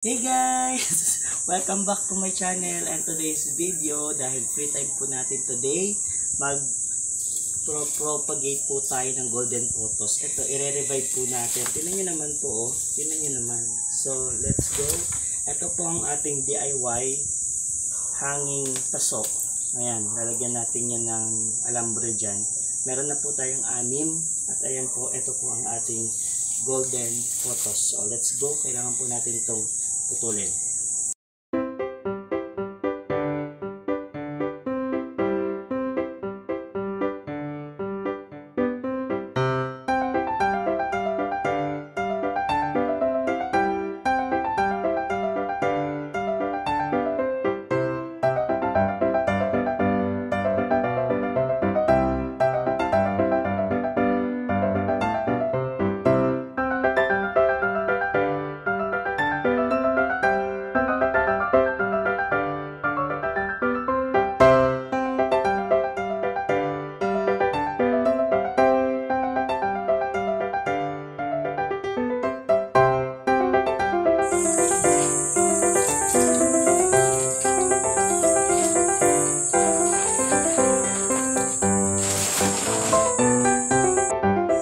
Hey guys! Welcome back to my channel and today's video, dahil free time po natin today, propagate po tayo ng golden photos. Ito, i-revive po natin. Tingnan nyo naman po, tingnan nyo naman. So, let's go. Ito po ang ating DIY hanging paso. Ayan, lalagyan natin yan ng alambre dyan. Meron na po tayong 6 at ayan po, ito po ang ating golden photos. So, let's go. Kailangan po natin itong putulin.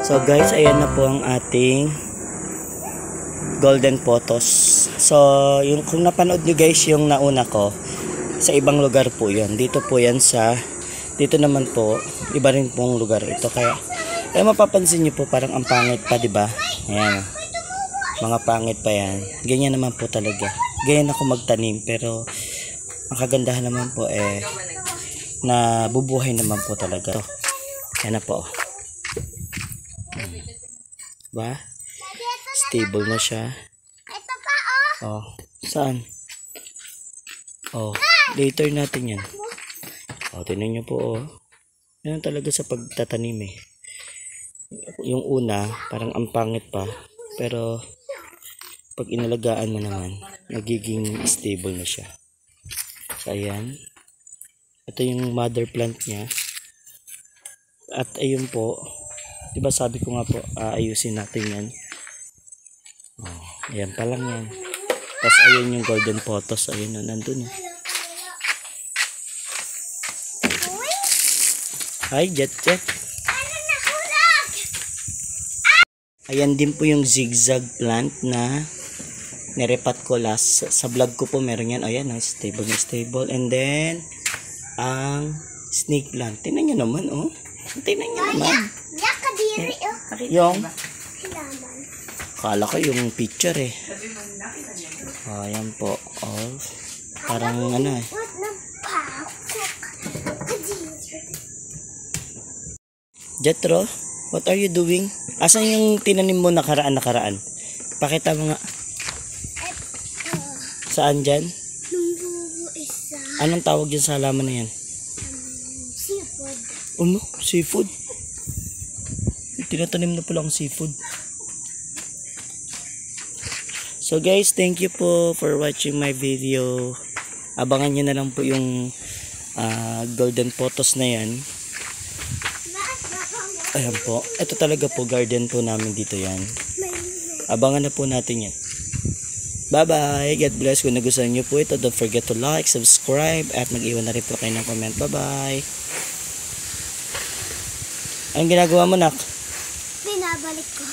So guys, ayan na po ang ating golden photos. So, yung kung napanood nyo guys yung nauna ko, sa ibang lugar po yan. Dito po yan dito naman po, iba rin pong lugar ito. Kaya mapapansin nyo po parang ang pangit pa, diba? Ayan. Mga pangit pa yan. Ganyan naman po talaga. Ganyan ako magtanim, pero ang kagandahan naman po na bubuhay naman po talaga. Ayan na po. Ba? Stable na siya. Ito pa oh. Saan? Oh, later natin yan. Oh, tingnan nyo po Yan talaga sa pagtatanim Yung una, parang ang pangit pa. Pero pag inalagaan mo naman, nagiging stable na siya. So, ayan. Ito yung mother plant niya. At ayun po, diba sabi ko nga po, ayusin natin yan. Oh, ayan pa lang yan. Tapos ayun yung golden photos. Ayun nandun Hi, jet. Ayan din po yung zigzag plant na nirepat ko last. Sa vlog ko po meron yan. Ayan, stable. And then, ang snake plant. Tingnan nyo naman, Tingnan nyo naman. Yung kala ko yung picture ayan po parang Jetro, what are you doing? Asan yung tinanim mo nakaraan? Pakita mo nga. Saan dyan? Anong tawag dyan sa halaman na yan? Seafood. Ano? Seafood? Tinatanim na pala ang seafood. So guys, thank you po for watching my video. Abangan nyo na lang po yung golden photos na yan. Ayan po. Ito talaga po, garden po namin dito yan. Abangan na po natin yan. Bye bye. God bless. Kung nagustuhan nyo po ito, don't forget to like, subscribe, at mag-iwan na rin po kayo ng comment. Bye bye. Anong ginagawa mo, nak? Binabalik ko.